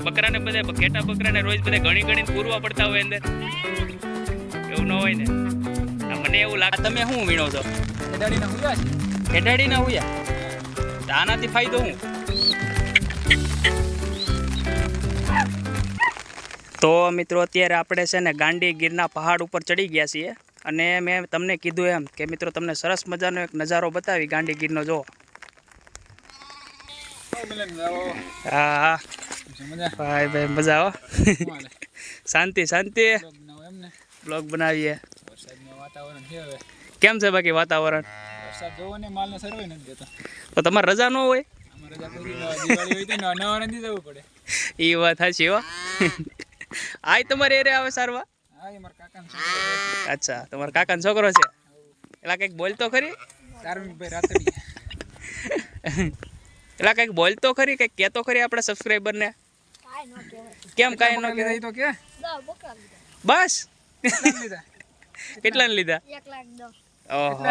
બકરાને બધે ઘેટા બકરાને રોજ બધે ગણી ગણીને પૂરવા પડતા હોય અંદર, એવું ન હોય ને. મને એવું લાગે. તમે શું વીણો છો? ખેડાડીના હુયા. આનાથી ફાયદો શું? તો મિત્રો અત્યારે આપણે છે ને ગાંડી ગીરના પહાડ ઉપર ચડી ગયા છીએ અને મેં તમને કીધું એમ કે મિત્રો તમને સરસ મજાનો એક નજારો બતાવી ગાંડી ગીરનો. જો હા ભાઈ ભાઈ મજા આવો. શાંતિ શાંતિ. બ્લોગ બનાવીએ. કેમ છે બાકી વાતાવરણ? તો તમારે રજા ન હોય? એ વાત સાચી હો. આય તમારે એરે આવે સારવા? અચ્છા તમારા કાકાનો છોકરો છે. એલા કઈક બોલતો ખરી? એલા કઈક બોલતો ખરી, કઈક કેતો ખરી આપણે સબસ્ક્રાઇબર ને? કેમ કાઈ ન કહેવાય તો કે? બસ કેટલા લીધા? 1,10,000. ઓહો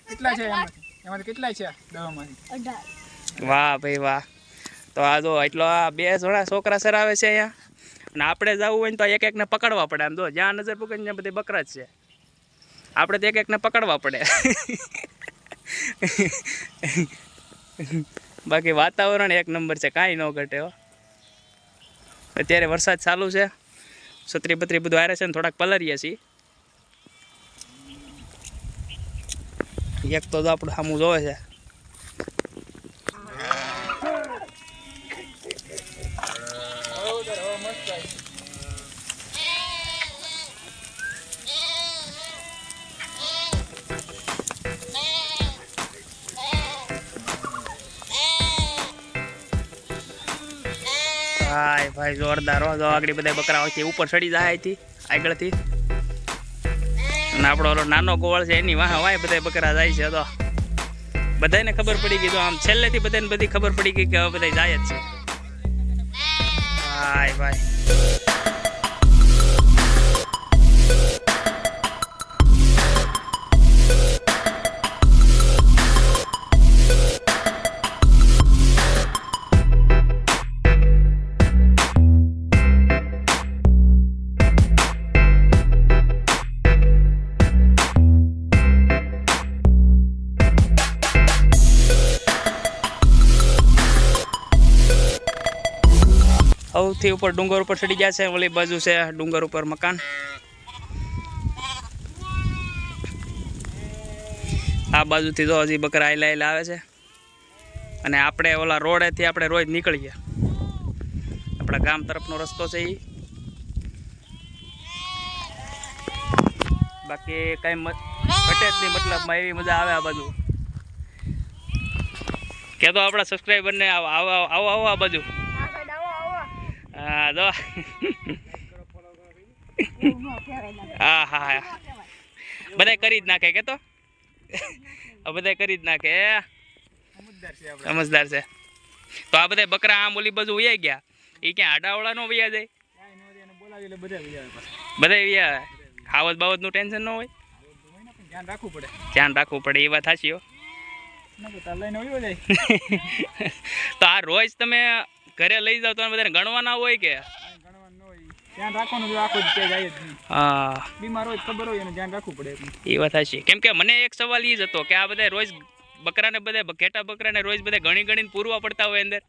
કેટલા છે એમાંથી? કેટલા છે 10 માંથી? વાહ ભાઈ વાહ. તો આ જો એટલો આ 2 જણા છોકરા સરાવે છે અહીંયા. અને આપણે જવું હોય ને તો એક એકને પકડવા પડે. આમ જો જ્યાં નજર પકડી ત્યાં બધી બકરા જ છે. આપણે તો એક એકને પકડવા પડે. બાકી વાતાવરણ એક નંબર છે, કાંઈ ન ઘટે હો. અત્યારે વરસાદ ચાલુ છે, છત્રી બત્રી બધું હારે છે ને થોડાક પલરીએ છીએ. એક તો આપણું સામું જોવે છે. ભાઈ ભાઈ જોરદાર હો. જો આગળ બધા બકરા હોય ઉપર ચડી જાય અહીંથી આગળથી. અને આપણો ઓલો નાનો ગોળ છે એની વાહ વાય બધા બકરા જાય છે. તો બધાને ખબર પડી ગઈ. તો આમ છેલ્લેથી બધાને બધી ખબર પડી ગઈ કે હવે બધા જાય જ છે. ભાઈ ભાઈ સૌથી ઉપર ડુંગર ઉપર ચડી ગયા છે. ઓલી બાજુ છે ડુંગર ઉપર મકાન. આ બાજુથી જો હજી બકરા આયલા આવે છે. અને આપણે ઓલા રોડેથી આપણે રોજ નીકળીએ. આપણા ગામ તરફનો રસ્તો છે એ. બાકી કઈ ઘટે જ નહીં, મતલબમાં એવી મજા આવે આ બાજુ. કે તો આપણા સબસ્ક્રાઈબરને આવો આવો આવો આ બાજુ. હા જો હા હા બધા કરી જ નાખે. કે તો બધા કરી જ નાખે. સમજદાર છે. તો આ બધા બકરા આમ ઓલી બાજુ વયા ગયા. એ ક્યાં આડાવાળા નો વયા જાય? બધા વયા ખાવત બાવત નું ટેન્શન ન હોય. ધ્યાન રાખવું પડે. એ વાત સાચી હો. તો આ રોજ તમે ઘરે લઈ જાવ તો બધાને ગણવાના હોય કે? ધ્યાન રાખવાનું. હા બીમાર હોય ખબર હોય એને ધ્યાન રાખવું પડે. એ વાત સાચી. કેમ કે મને એક સવાલ એ જ હતો કે આ બધા રોજ બકરાને બધે ઘેટા બકરાને રોજ બધે ગણી ગણીને પૂરવા પડતા હોય અંદર,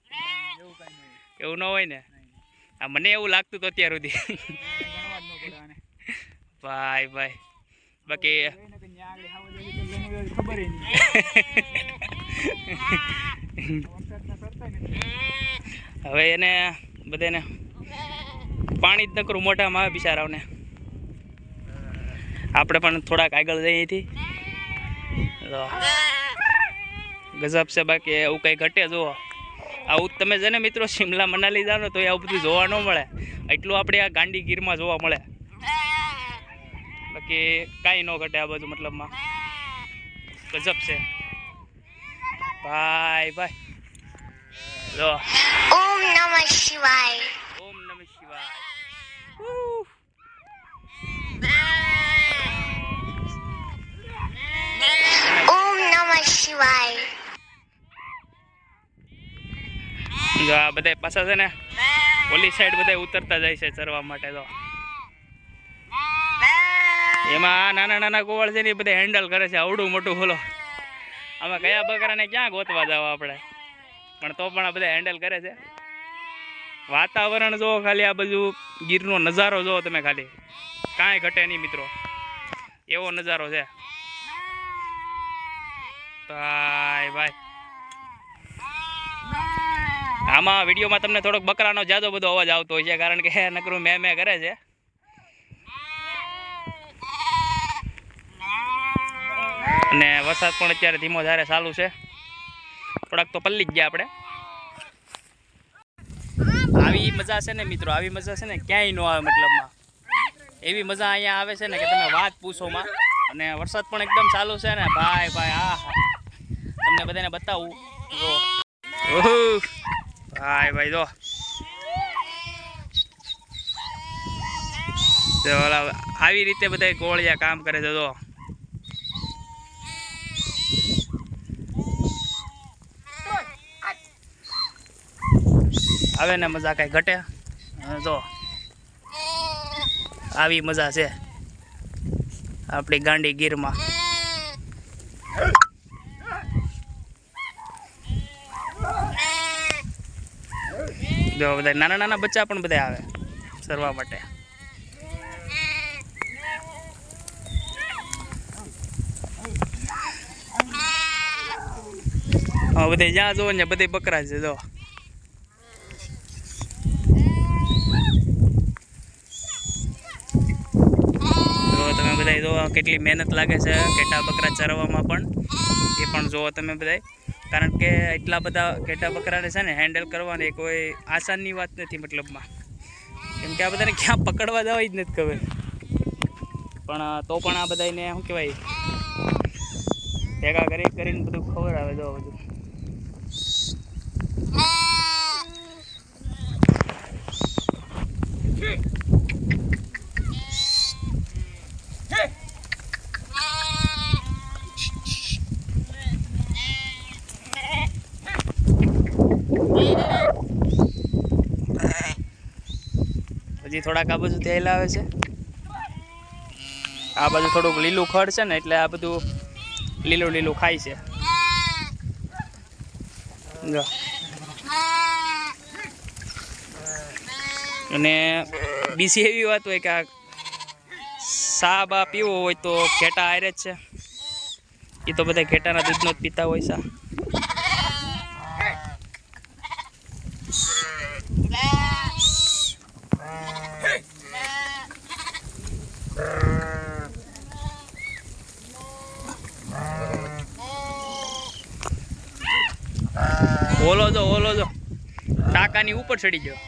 એવું ન હોય ને? આ મને એવું લાગતું હતું અત્યાર સુધી. ભાઈ ભાઈ બાકી હવે એને બધાને પાણી જ નકરું મોઢામાં આવે બિચારાઓને. આપણે પણ થોડાક આગળ જઈએ અહીંથી. ગજબ છે. બાકી એવું કંઈ ઘટે. જુઓ આવું તમે છે ને મિત્રો શિમલા મનાલી જાઓ ને તો આવું બધું જોવા ન મળે. એટલું આપણે આ ગાંડી ગીરમાં જોવા મળે. બાકી કાંઈ ન ઘટે આ બાજુ. મતલબમાં ગજબ છે ભાઈ ભાઈ. જો ઓમ નમઃ શિવાય. ઓમ નમઃ શિવાય. ઓમ નમઃ શિવાય. જો આ બધા પાછા છે ને ઓલી સાઈડ બધા ઉતરતા જાય છે ચરવા માટે. તો એમાં આ નાના નાના ગોવાળ છે ને એ બધા હેન્ડલ કરે છે આવડું મોટું. બોલો આમાં કયા બકરાને ક્યાં ગોતવા જાવ આપણે, પણ તો પણ આ બધા હેન્ડલ કરે છે. વાતાવરણ જો ખાલી આ બાજુ ગીરનો નજારો જો તમે, ખાલી કાંઈ ઘટે નહીં મિત્રો, એવો નજારો છે. ભાઈ ભાઈ આમાં વિડીયોમાં તમને થોડોક બકરાનો જાજો બધો અવાજ આવતો હોય છે, કારણ કે નકરું મેં કરે છે. અને વરસાદ પણ અત્યારે ધીમો ધારે ચાલુ છે. થોડાક તો પલ્લી જ ગયા આપણે. આવી મજા છે ને મિત્રો, આવી મજા છે ને ક્યાંય ન આવે મતલબમાં. એવી મજા અહીંયા આવે છે ને કે તમે વાત પૂછોમાં. અને વરસાદ પણ એકદમ ચાલુ છે ને ભાઈ ભાઈ. હા તમને બધાને બતાવું જો. ભાઈ ભાઈ જો આવી રીતે બધા ગોળિયા કામ કરે છે. જો આવે ને મજા કઈ ઘટે. જો આવી મજા છે આપણી ગાંડી ગીરમાં. જો બધા નાના નાના બચ્ચા પણ બધા આવે સરવા માટે. હા બધે જ્યાં જોવો ને બધે બકરા છે. જો તમે બધા જો કેટલી મહેનત લાગે છે ઘેટા બકરા ચરવામાં પણ, એ પણ જોવો તમે બધા. કારણ કે એટલા બધા ઘેટા બકરાને છે ને હેન્ડલ કરવાની કોઈ આસાનની વાત નથી મતલબમાં. કેમ કે આ બધાને ક્યાં પકડવા જવાય જ નથી ખબર. પણ તો પણ આ બધાને શું કહેવાય ભેગા કરીને બધું ખબર આવે. જો બધું હજી થોડાક આ બાજુ તેલ આવે છે. આ બાજુ થોડુંક લીલું ખડ છે ને એટલે આ બધું લીલું ખાય છે. જો અને બીજી એવી વાત હોય કે આ સા બા પીવો હોય તો ઘેટા હારે જ છે. એ તો બધા ઘેટાના દૂધનો જ પીતા હોય સા. ઓલો જો ટાંકાની ઉપર ચડી ગયો.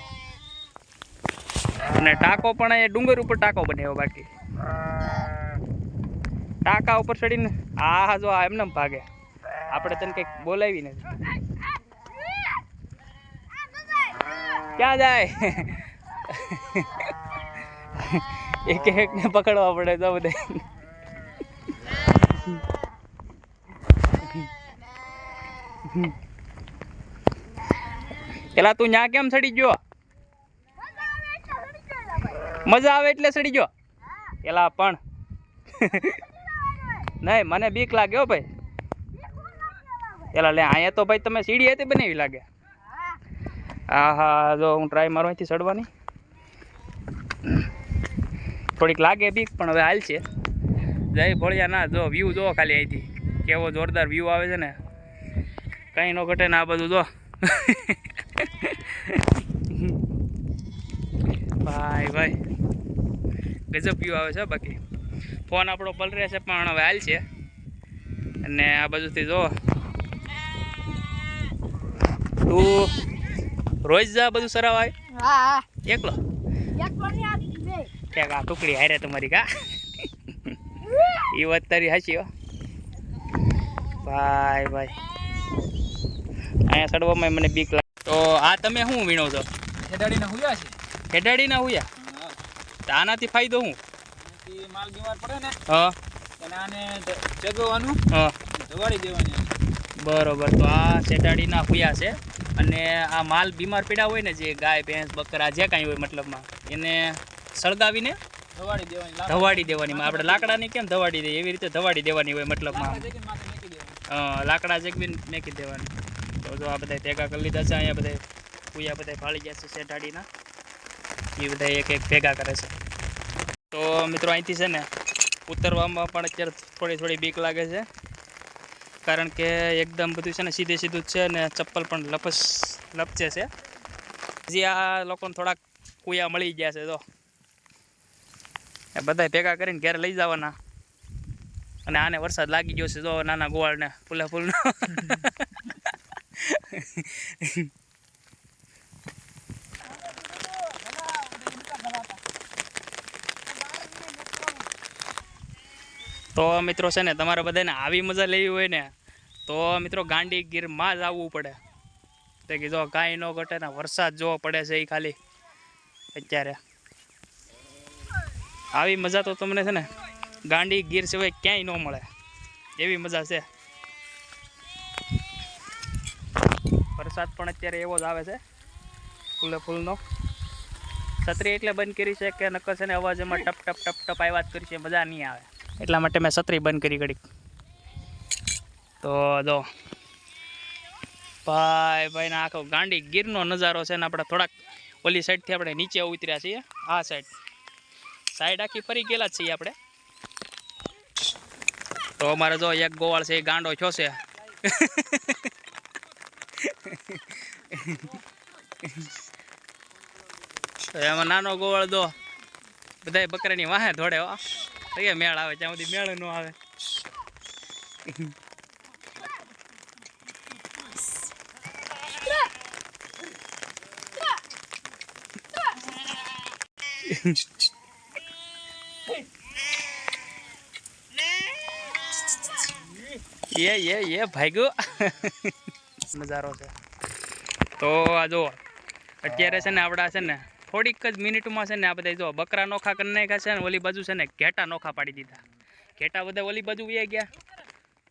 અને ટાંકો પણ એ ડુંગર ઉપર ટાંકો બનાવ્યો. બાકી ટાંકા ઉપર ચડીને આ જો એમને ભાગે. આપણે તને કંઈક બોલાવી નથી. ક્યાં જાય? એક ને પકડવા પડે તો બધા. પેલા તું ન્યા કેમ સડી ગયો? મજા આવે એટલે સડી ગયો પેલા. પણ નહીં મને બીક લાગે હો ભાઈ. પેલા લે અહીંયા તો ભાઈ તમે સીડી હતી બનાવી લાગે. હા હા જો હું ટ્રાય મારું અહીંથી ચડવાની. થોડીક લાગે બીક પણ હવે હાલ છે. જય ભોળિયા ના. જો વ્યૂ જો ખાલી અહીંથી કેવો જોરદાર વ્યૂ આવે છે ને. કંઈ ન ઘટે ને આ બધું જો. ભાઈ ભાઈ ગજબ વ્યૂ આવે છે. બાકી ફોન આપણો પલરે છે પણ હવે હાલ છે. અને આ બાજુથી જો તું રોજ જા બધું સરાવ આવે? હા એકલો ક્યાંક આ ટુકડી હારે તમારી કા? એ વાત તારી સાચી હો ભાઈ ભાઈ. અહીંયા ચડવામાં મને બીક લાગે. તો આ તમે શું વીણો છો? ખેડાડીના હુયા છે. ખેડાડીના હુયા? આનાથી ફાયદો શું? માલ બીમાર પડે ને હા અને આને જગવવાનું, હા દવાડી દેવાની. બરોબર. તો આ ખેડાડીના હુયા છે અને આ માલ બીમાર પડ્યા હોય ને, જે ગાય ભેંસ બકરા જે કાંઈ હોય મતલબમાં, એને સળગાવીને ધવાડી દેવાની ધવાડી દેવાની. આપણે લાકડાની કેમ ધવાડી દઈએ એવી રીતે ધવાડી દેવાની હોય મતલબમાં. માથે મેકી દેવાની. લાકડા જેકવીને મેકી દેવાની. તો જો આ બધા ભેગા કરી લીધા છે. અહીંયા બધા કુયા બધા ફાળી ગયા છે શેઠાડીના. એ બધા એક એક ભેગા કરે છે. તો મિત્રો અહીંથી છે ને ઉતરવામાં પણ અત્યારે થોડી બીક લાગે છે, કારણ કે એકદમ બધું છે ને સીધે સીધું જ છે ને ચપ્પલ પણ લપચે છે. હજી આ લોકોને થોડાક કુયા મળી ગયા છે. તો એ બધા ભેગા કરીને ઘરે લઈ જવાના. અને આને વરસાદ લાગી ગયો છે જો નાના ગોવાળને ફૂલે ફૂલનો. તો મિત્રો છે ને તમારે બધાને આવી મજા લેવી હોય ને તો મિત્રો ગાંડી ગીરમાં જ આવવું પડે. તો કે જો કાંઈ ન ઘટે ને વરસાદ જોવો પડે છે એ ખાલી અત્યારે. આવી મજા તો તમને છે ને ગાંડી ગીર સિવાય ક્યાંય ન મળે એવી મજા છે. વરસાદ પણ અત્યારે એવો જ આવે છે ફૂલે ફૂલનો. છત્રી એટલે બંધ કરી છે કે નકર છે ને અવાજ એમાં ટપ ટપ ટપ ટપ આવ્યા જ કરી છે, મજા નહીં આવે. એટલા માટે મેં છત્રી બંધ કરી ઘડીક. તો જો ભાઈને આખો ગાંડી ગીરનો નજારો છે ને. આપણે થોડાક ઓલી સાઈડથી આપણે નીચે ઉતર્યા છીએ. આ સાઈડ આખી ફરી ગયેલા જ છીએ આપણે. તો અમારે જો એક ગોવાળ છે એ ગાંડો થયો છે. એમાં નાનો ગોવાળ દો બધા બકરાની વાહે ધોડે. એ મેળ આવે ત્યાં સુધી મેળ ન આવે. એ ભાગ્યો નજારો છે. તો આ જો અત્યારે છે ને આપડા છે ને થોડીક જ મિનિટમાં છે ને આ બધા જો બકરા નોખા કરી નાખ્યા છે ને. ઓલી બાજુ છે ને ઘેટા નોખા પાડી દીધા. ઘેટા બધા ઓલી બાજુ વહી ગયા,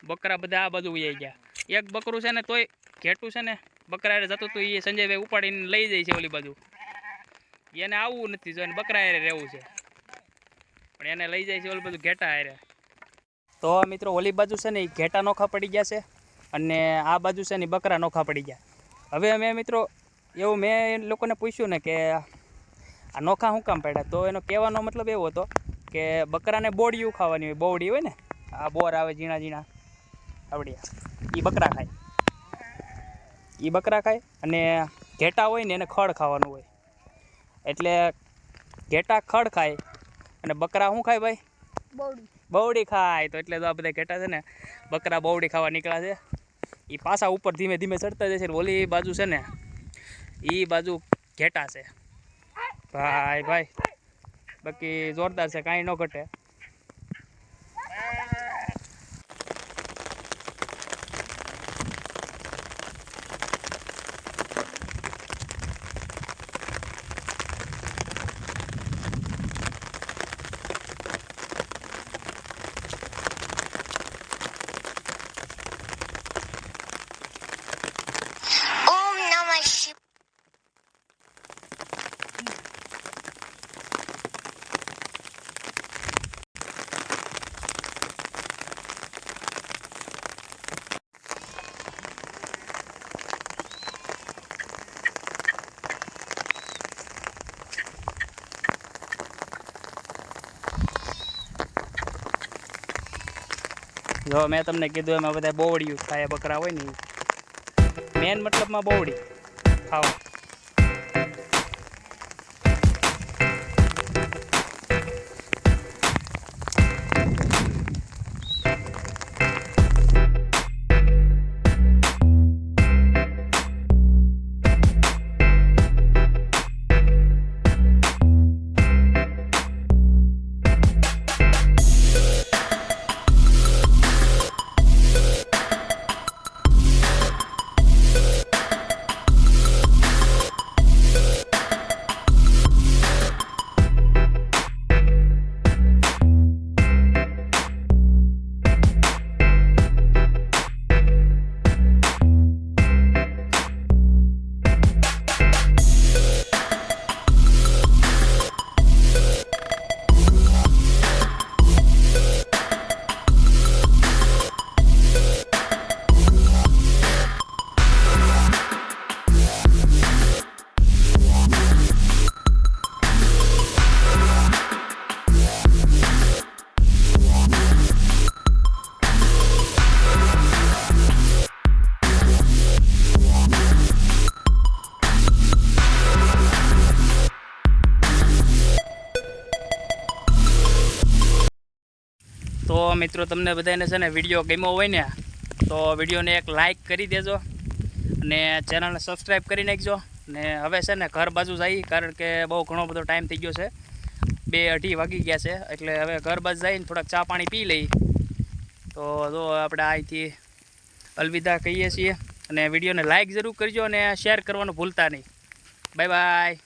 બકરા બધા આ બાજુ વહી ગયા. એક બકરું છે ને તોય ઘેટું છે ને બકરા જતું હતું એ સંજયભાઈ ઉપાડીને લઈ જાય છે ઓલી બાજુ. એને આવવું નથી, જો એને બકરા હારે રહેવું છે પણ એને લઈ જાય છે ઓલી બાજુ ઘેટા હારે. તો મિત્રો ઓલી બાજુ છે ને એ ઘેટા નોખા પડી ગયા છે અને આ બાજુ છે ને બકરા નોખા પડી ગયા. હવે અમે મિત્રો એવું મેં એ લોકોને પૂછ્યું ને કે આ નોખા શું કામ પડ્યા, તો એનો કહેવાનો મતલબ એવો હતો કે બકરાને બોડિયું ખાવાની હોય. બોવડી હોય ને આ બોર આવે ઝીણા ઝીણા આવડિયા, એ બકરા ખાય. અને ઘેટા હોય ને એને ખડ ખાવાનું હોય. એટલે ઘેટા ખડ ખાય અને બકરા શું ખાય ભાઈ? બવડી ખાય. તો એટલે તો આ બધા ઘેટા છે ને બકરા બવડી ખાવા નીકળ્યા છે. એ પાછા ઉપર ધીમે ધીમે ચડતા જશે. ઓલી બાજુ છે ને એ બાજુ ઘેટા છે ભાઈ. બાકી જોરદાર છે, કાંઈ ન ઘટે. Om Namah Shivaya. જો મેં તમને કીધું એમાં બધા બોવડિયું ખાય બકરા હોય ને, મેન મતલબમાં બોવડી ખાવા. તો મિત્રો તમને બધાને છે ને વિડીયો ગમ્યો હોય ને તો વિડીયોને એક લાઇક કરી દેજો અને ચેનલને સબસ્ક્રાઈબ કરી નાખજો. ને હવે છે ને ઘર બાજુ જઈ, કારણ કે બહુ ઘણો બધો ટાઈમ થઈ ગયો છે, 2-2:30 વાગી ગયા છે. એટલે હવે ઘર બાજુ જઈને થોડાક ચા પાણી પી લઈ. તો જો આપણે અહીંથી અલવિદા કહીએ છીએ. અને વિડીયોને લાઇક જરૂર કરજો અને શેર કરવાનું ભૂલતા નહીં. Bye bye.